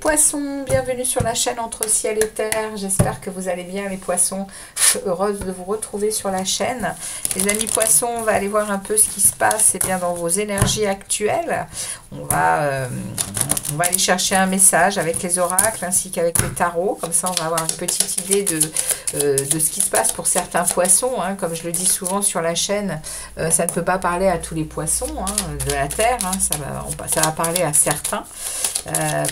poissons, bienvenue sur la chaîne Entre Ciel et Terre. J'espère que vous allez bien, les poissons. Heureuse de vous retrouver sur la chaîne. Les amis poissons, on va aller voir un peu ce qui se passe bien, dans vos énergies actuelles. On va aller chercher un message avec les oracles ainsi qu'avec le tarot. Comme ça, on va avoir une petite idée de ce qui se passe pour certains poissons. Hein. Comme je le dis souvent sur la chaîne, ça ne peut pas parler à tous les poissons de la Terre. Ça va parler à certains.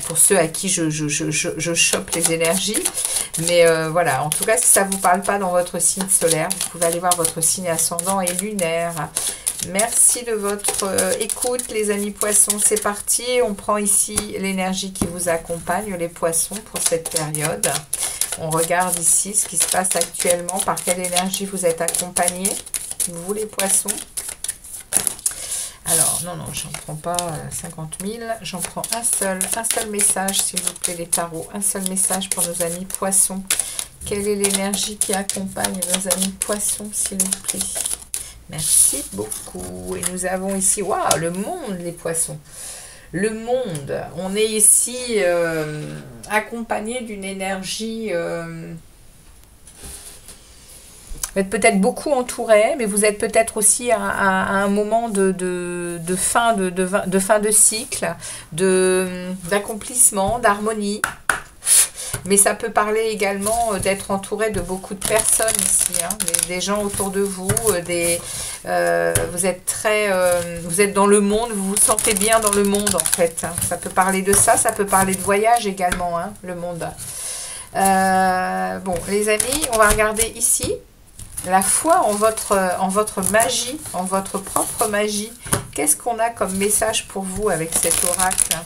Pour ceux à qui je chope les énergies. Mais voilà, en tout cas, si ça ne vous parle pas dans votre signe solaire, vous pouvez aller voir votre signe ascendant et lunaire. Merci de votre écoute, les amis poissons. C'est parti, on prend ici l'énergie qui vous accompagne, les poissons, pour cette période. On regarde ici ce qui se passe actuellement, par quelle énergie vous êtes accompagnés, vous les poissons. Alors, non, j'en prends pas 50 000, j'en prends un seul message, s'il vous plaît, les tarots. Un seul message pour nos amis poissons. Quelle est l'énergie qui accompagne nos amis poissons, s'il vous plaît? Merci beaucoup. Et nous avons ici, waouh, le monde, les poissons. Le monde. On est ici accompagné d'une énergie... Vous êtes peut-être beaucoup entouré, mais vous êtes peut-être aussi à un moment de fin de cycle, d'accomplissement, d'harmonie. Mais ça peut parler également d'être entouré de beaucoup de personnes ici, hein, des gens autour de vous, vous êtes dans le monde, vous vous sentez bien dans le monde en fait. Hein. Ça peut parler de ça, ça peut parler de voyage également, hein, le monde. Bon, les amis, on va regarder ici. La foi en votre magie, en votre propre magie. Qu'est-ce qu'on a comme message pour vous avec cet oracle?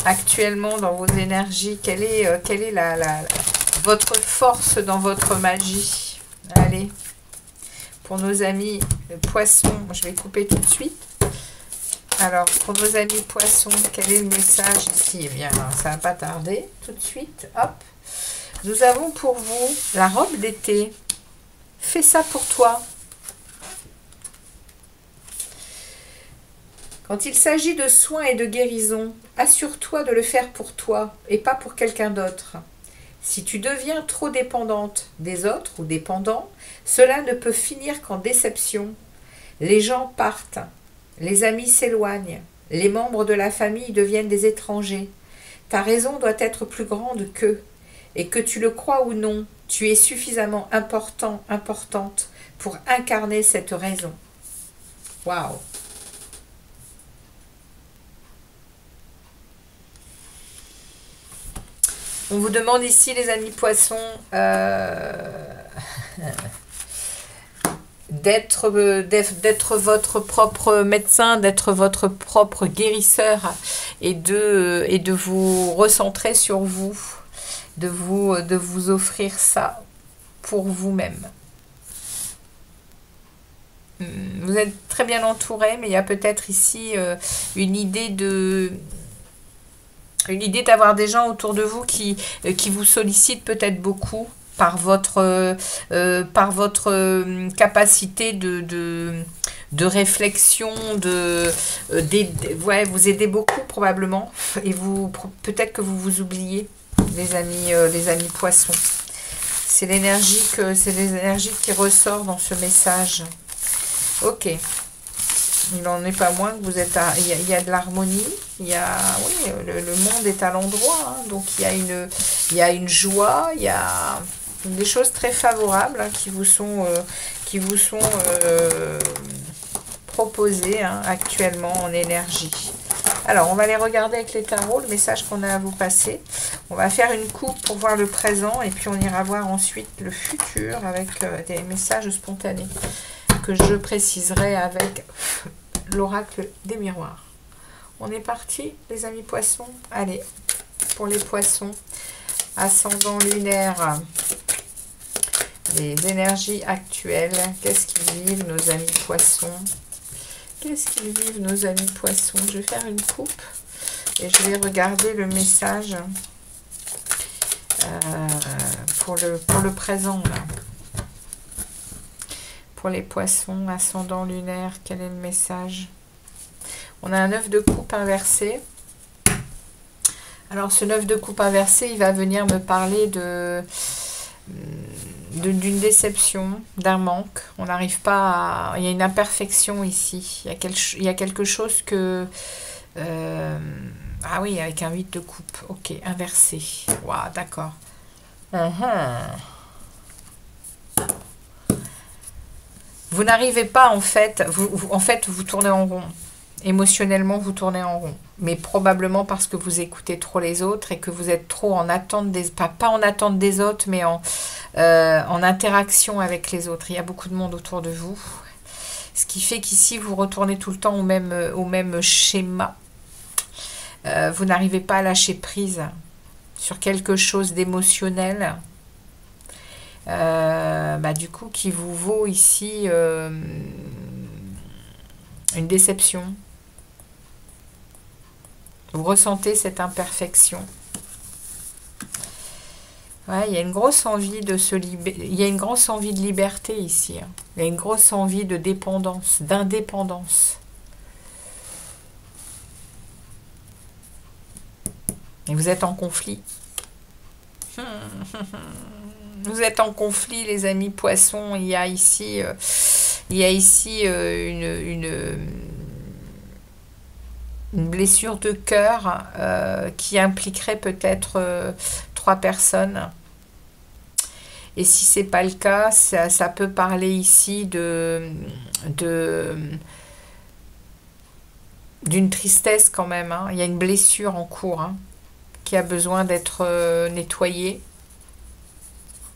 Actuellement, dans vos énergies, quelle est votre force dans votre magie? Allez, pour nos amis poissons, je vais couper tout de suite. Alors, pour nos amis poissons, quel est le message ici? Eh bien, ça va pas tarder, tout de suite. Hop. Nous avons pour vous la robe d'été. Fais ça pour toi. Quand il s'agit de soins et de guérison, assure-toi de le faire pour toi et pas pour quelqu'un d'autre. Si tu deviens trop dépendante des autres ou dépendant, cela ne peut finir qu'en déception. Les gens partent, les amis s'éloignent, les membres de la famille deviennent des étrangers. Ta raison doit être plus grande qu'eux, et que tu le crois ou non, tu es suffisamment importante pour incarner cette raison. Waouh! On vous demande ici, les amis poissons, d'être votre propre médecin, d'être votre propre guérisseur et de vous recentrer sur vous, de vous offrir ça pour vous-même. Vous êtes très bien entouré, mais il y a peut-être ici une idée d'avoir des gens autour de vous qui vous sollicitent peut-être beaucoup par votre capacité de réflexion, ouais, vous aidez beaucoup probablement, et peut-être que vous vous oubliez, les amis poissons. C'est les énergies qui ressortent dans ce message. Ok. Il n'en est pas moins que vous êtes il y a de l'harmonie, oui, le monde est à l'endroit, hein, donc il y a une joie, il y a des choses très favorables, hein, qui vous sont proposées, hein, actuellement en énergie. Alors, on va les regarder avec les tarots, le message qu'on a à vous passer. On va faire une coupe pour voir le présent, et puis on ira voir ensuite le futur avec des messages spontanés que je préciserai avec l'oracle des miroirs. On est parti, les amis poissons. Allez, pour les poissons, ascendant lunaire, les énergies actuelles, qu'est-ce qu'ils vivent, nos amis poissons? Qu'est-ce qu'ils vivent, nos amis poissons? Je vais faire une coupe et je vais regarder le message pour le présent, là. Pour les poissons, ascendant lunaire, quel est le message? On a un 9 de coupe inversé. Alors, ce 9 de coupe inversé, il va venir me parler d'une déception, d'un manque. On n'arrive pas à... Il y a une imperfection ici. Il y a quelque chose que... Ah oui, avec un 8 de coupe. Ok, inversé. Waouh, d'accord. Vous n'arrivez pas, en fait... vous tournez en rond. Émotionnellement, vous tournez en rond. Mais probablement parce que vous écoutez trop les autres et que vous êtes trop en attente des... Pas en attente des autres, mais en interaction avec les autres. Il y a beaucoup de monde autour de vous. Ce qui fait qu'ici, vous retournez tout le temps au même schéma. Vous n'arrivez pas à lâcher prise sur quelque chose d'émotionnel. Du coup, qui vous vaut ici une déception. Vous ressentez cette imperfection. Ouais, il y a une grosse envie de se libérer. Il y a une grosse envie de liberté ici. Hein. Il y a une grosse envie de dépendance, d'indépendance. Et vous êtes en conflit. Vous êtes en conflit, les amis poissons. Il y a ici une blessure de cœur qui impliquerait peut-être 3 personnes. Et si c'est pas le cas, ça peut parler ici d'une tristesse quand même. Hein. Il y a une blessure en cours hein, qui a besoin d'être nettoyée.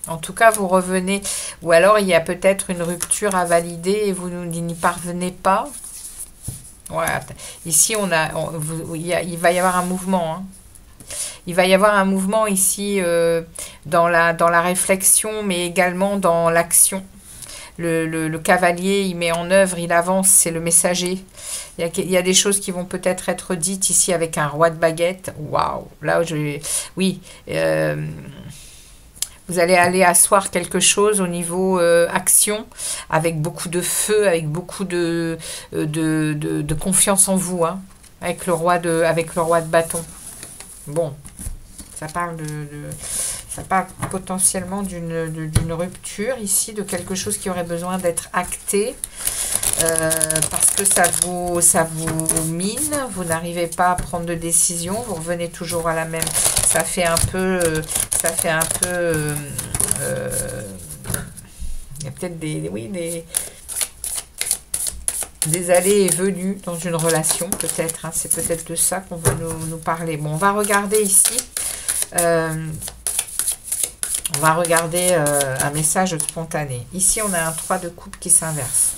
En tout cas, vous revenez. Ou alors, il y a peut-être une rupture à valider et vous n'y parvenez pas. Voilà. Ici, il va y avoir un mouvement. Hein. Il va y avoir un mouvement ici dans la réflexion, mais également dans l'action. Le cavalier, il met en œuvre, il avance, c'est le messager. Il y a des choses qui vont peut-être être dites ici avec un roi de baguette. Waouh! Là, oui. Vous allez aller asseoir quelque chose au niveau action, avec beaucoup de feu, avec beaucoup de confiance en vous, hein, avec le roi de bâton. Bon, ça parle ça parle potentiellement d'une rupture ici, de quelque chose qui aurait besoin d'être acté, parce que ça vous mine, vous n'arrivez pas à prendre de décision, vous revenez toujours à la même. Ça fait un peu, il y a peut-être des allées et venues dans une relation, peut-être. Hein, c'est peut-être de ça qu'on veut nous parler. Bon, on va regarder ici. On va regarder un message spontané. Ici, on a un 3 de coupe qui s'inverse.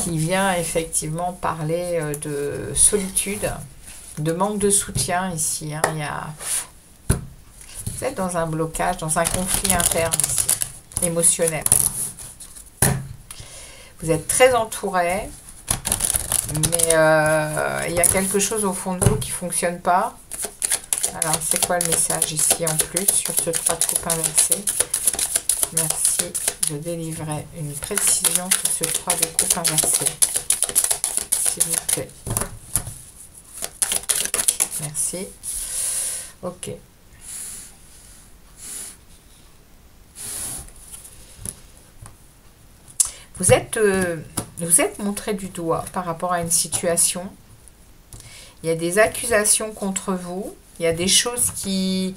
Qui vient effectivement parler de solitude, de manque de soutien ici. Hein, vous êtes dans un blocage, dans un conflit interne ici, émotionnel. Vous êtes très entouré, mais il y a quelque chose au fond de vous qui ne fonctionne pas. Alors, c'est quoi le message ici en plus sur ce 3 de coupe inversé? Merci de délivrer une précision sur ce 3 de coupe inversé. S'il vous plaît. Merci. Ok. Vous êtes montré du doigt par rapport à une situation. Il y a des accusations contre vous. Il y a des choses qui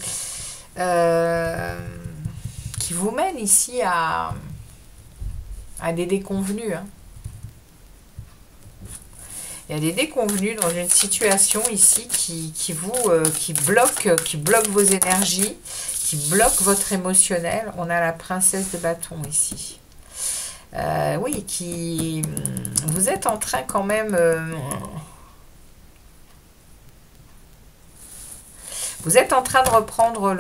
vous mènent ici à des déconvenues. Hein. Il y a des déconvenues dans une situation ici qui bloque vos énergies, qui bloque votre émotionnel. On a la princesse de bâton ici. Oui, vous êtes en train quand même... vous êtes en train de reprendre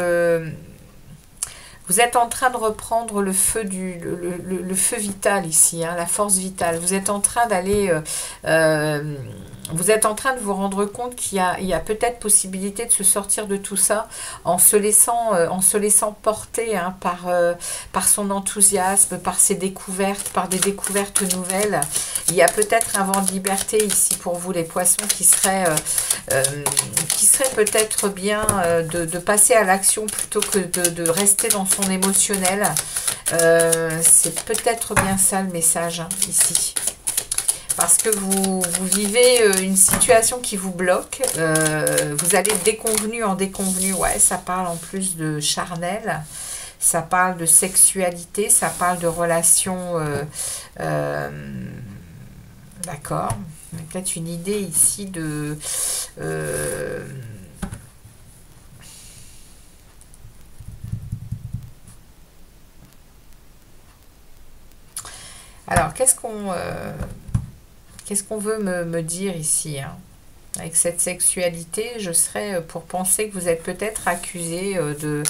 le feu le feu vital ici, hein, la force vitale. Vous êtes en train d'aller vous êtes en train de vous rendre compte il y a peut-être possibilité de se sortir de tout ça en se laissant porter hein, par son enthousiasme, par ses découvertes, par des découvertes nouvelles. Il y a peut-être un vent de liberté ici pour vous les poissons qui serait peut-être bien de passer à l'action plutôt que de rester dans son émotionnel. C'est peut-être bien ça le message hein, ici. Parce que vous vivez une situation qui vous bloque. Vous allez de déconvenu en déconvenu. Ouais, ça parle en plus de charnel. Ça parle de sexualité. Ça parle de relations. D'accord. Peut-être une idée ici de... Alors, qu'est-ce qu'on veut me dire ici hein? Avec cette sexualité, je serais pour penser que vous êtes peut-être accusé de...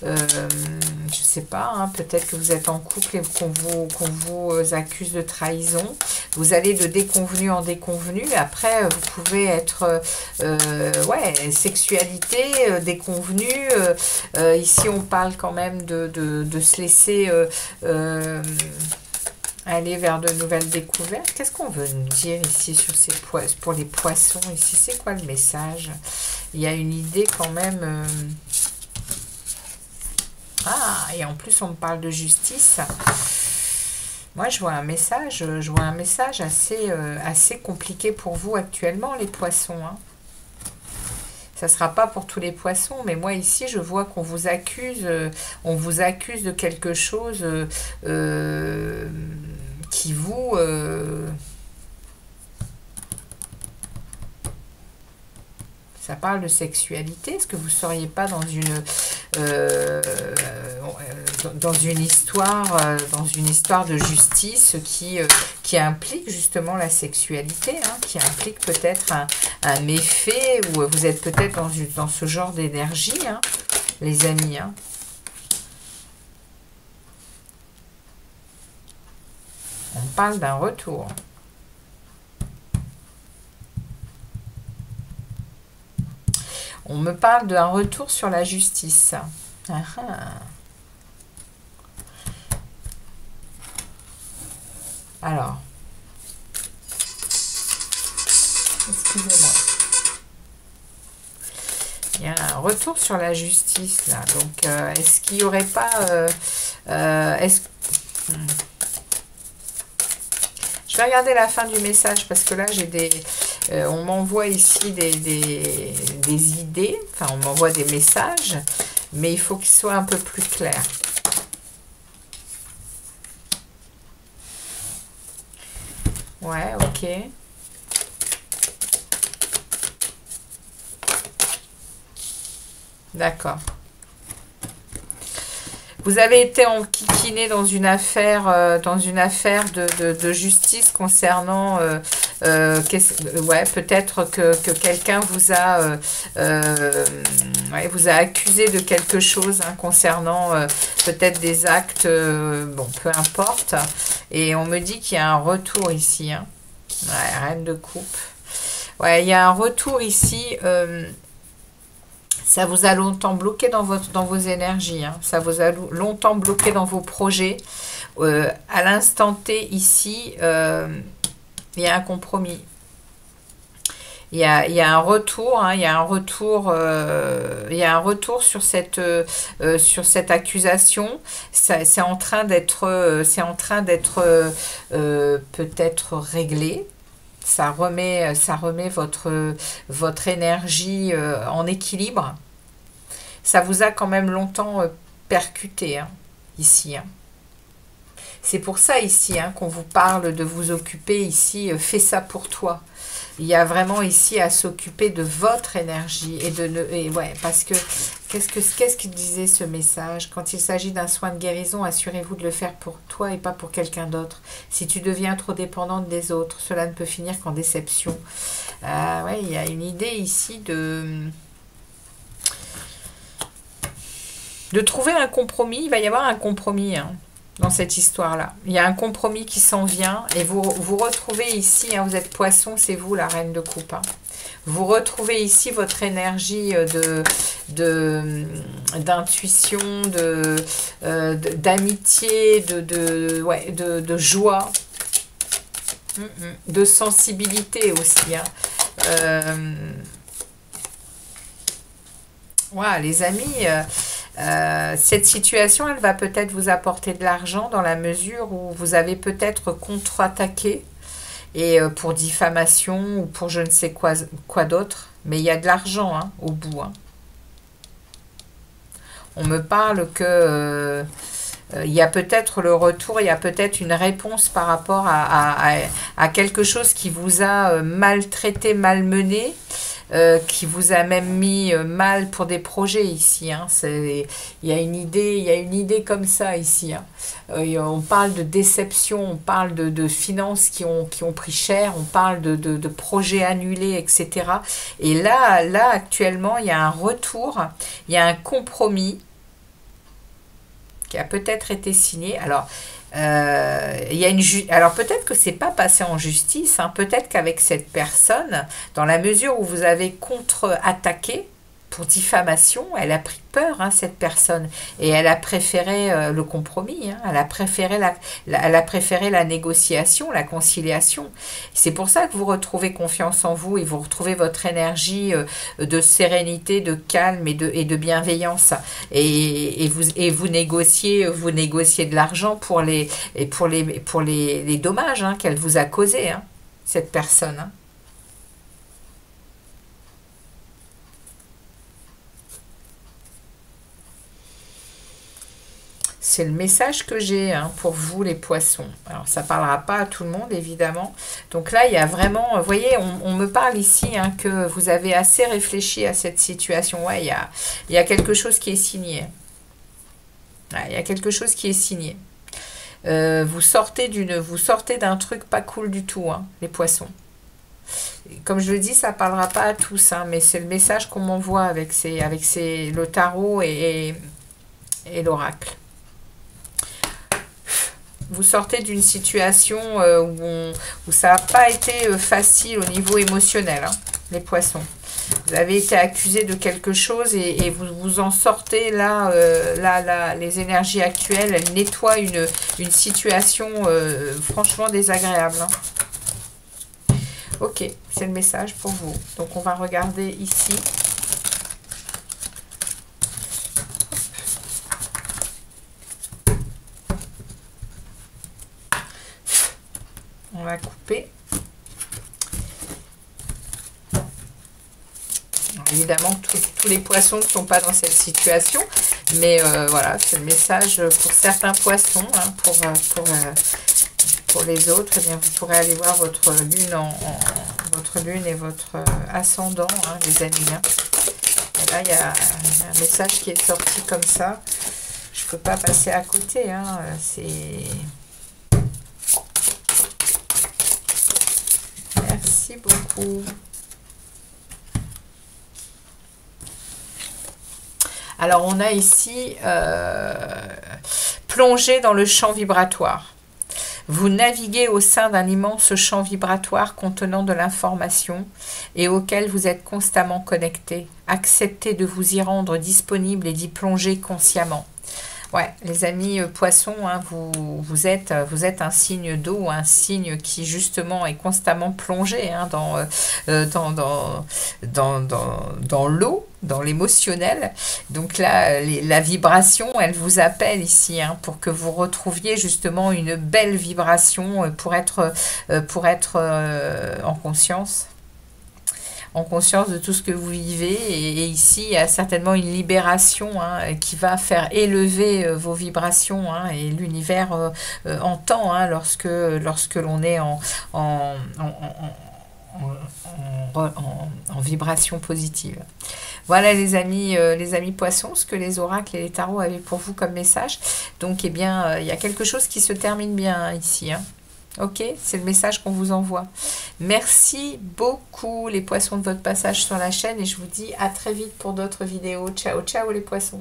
je sais pas, hein, peut-être que vous êtes en couple et qu'on vous accuse de trahison. Vous allez de déconvenu en déconvenu. Après, vous pouvez être... ouais, sexualité, déconvenu. Ici, on parle quand même de se laisser... aller vers de nouvelles découvertes. Qu'est-ce qu'on veut nous dire ici sur ces pour les poissons ici? C'est quoi le message? Il y a une idée quand même. Ah, et en plus on me parle de justice. Moi je vois un message assez compliqué pour vous actuellement les poissons. Hein. Ça ne sera pas pour tous les poissons, mais moi ici je vois qu'on vous accuse, de quelque chose qui vous... ça parle de sexualité. Est-ce que vous ne seriez pas dans une histoire de justice qui implique justement la sexualité, hein, qui implique peut-être un méfait, ou vous êtes peut-être dans ce genre d'énergie, hein, les amis, hein. On parle d'un retour. On me parle d'un retour sur la justice. Ah ah. Alors. Excusez-moi. Il y a un retour sur la justice là. Donc, est-ce qu'il n'y aurait pas... Je vais regarder la fin du message parce que là j'ai des... on m'envoie ici des idées, enfin on m'envoie des messages, mais il faut qu'ils soient un peu plus clairs. Ouais, ok. D'accord. Vous avez été enquiquiné dans une affaire, de justice concernant... ouais, peut-être que quelqu'un vous a accusé de quelque chose hein, concernant peut-être des actes, bon, peu importe. Et on me dit qu'il y a un retour ici. Hein. Ouais, reine de coupe. Ouais, il y a un retour ici... ça vous a longtemps bloqué dans vos énergies. Hein. Ça vous a longtemps bloqué dans vos projets. À l'instant T, ici, il y a un compromis. Il y a un retour. Hein, il y a un retour sur cette accusation. C'est en train d'être peut-être réglé. Ça remet votre énergie en équilibre. Ça vous a quand même longtemps percuté, hein, ici. Hein. C'est pour ça ici hein, qu'on vous parle de vous occuper ici. Fais ça pour toi. Il y a vraiment ici à s'occuper de votre énergie. Et ouais, parce que qu'est-ce qu'il disait ce message? Quand il s'agit d'un soin de guérison, assurez-vous de le faire pour toi et pas pour quelqu'un d'autre. Si tu deviens trop dépendante des autres, cela ne peut finir qu'en déception. Ouais, il y a une idée ici de trouver un compromis. Il va y avoir un compromis. Hein. dans cette histoire-là. Il y a un compromis qui s'en vient et vous vous retrouvez ici, hein, vous êtes poisson, c'est vous la reine de coupe. Hein. Vous retrouvez ici votre énergie d'intuition, d'amitié, de joie, de sensibilité aussi. Hein. Voilà, les amis, cette situation, elle va peut-être vous apporter de l'argent dans la mesure où vous avez peut-être contre-attaqué et pour diffamation ou pour je ne sais quoi d'autre. Mais il y a de l'argent hein, au bout. Hein. On me parle que il y a peut-être le retour, il y a peut-être une réponse par rapport à quelque chose qui vous a maltraité, malmené. Qui vous a même mis mal pour des projets ici. Hein. Il y a une idée comme ça ici. Hein. On parle de déception, on parle de finances qui ont pris cher, on parle de projets annulés, etc. Et là, actuellement, il y a un retour, il y a un compromis qui a peut-être été signé. Alors, alors peut-être que c'est pas passé en justice, hein. Peut-être qu'avec cette personne, dans la mesure où vous avez contre-attaqué pour diffamation, elle a pris peur, hein, cette personne, et elle a préféré le compromis, hein. Elle a préféré la négociation, la conciliation. C'est pour ça que vous retrouvez confiance en vous et vous retrouvez votre énergie de sérénité, de calme et de bienveillance. Et vous négociez de l'argent pour les dommages hein, qu'elle vous a causés, hein, cette personne. Hein. C'est le message que j'ai hein, pour vous les poissons. Alors ça ne parlera pas à tout le monde évidemment. Donc là il y a vraiment, vous voyez, on me parle ici hein, que vous avez assez réfléchi à cette situation. Ouais, il y a quelque chose qui est signé. Ouais, il y a quelque chose qui est signé. Vous sortez d'un truc pas cool du tout, hein, les poissons. Comme je le dis, ça ne parlera pas à tous, hein, mais c'est le message qu'on m'envoie avec le tarot et l'oracle. Vous sortez d'une situation où ça n'a pas été facile au niveau émotionnel, hein, les poissons. Vous avez été accusé de quelque chose et vous en sortez là, les énergies actuelles, elles nettoient une situation franchement désagréable. Hein. Ok, c'est le message pour vous. Donc on va regarder ici. On va couper. Alors, évidemment, tous les poissons ne sont pas dans cette situation, mais voilà, c'est le message pour certains poissons. Hein, pour les autres, eh bien, vous pourrez aller voir votre lune et votre ascendant, hein, les amis. Hein. Et là, il y a un message qui est sorti comme ça. Je ne peux pas passer à côté. Hein, c'est... Merci beaucoup. Alors, on a ici plongé dans le champ vibratoire. Vous naviguez au sein d'un immense champ vibratoire contenant de l'information et auquel vous êtes constamment connecté. Acceptez de vous y rendre disponible et d'y plonger consciemment. Ouais, les amis poissons, hein, vous êtes un signe d'eau, un signe qui justement est constamment plongé hein, dans l'eau, dans l'émotionnel. Donc là, la vibration, elle vous appelle ici hein, pour que vous retrouviez justement une belle vibration pour être en conscience. En conscience de tout ce que vous vivez et ici il y a certainement une libération hein, qui va faire élever vos vibrations hein, et l'univers entend hein, lorsque l'on est en vibration positive. Voilà les amis poissons, ce que les oracles et les tarots avaient pour vous comme message. Donc eh bien il y a quelque chose qui se termine bien hein, ici. Hein. Ok, c'est le message qu'on vous envoie. Merci beaucoup les poissons de votre passage sur la chaîne et je vous dis à très vite pour d'autres vidéos. Ciao, ciao les poissons.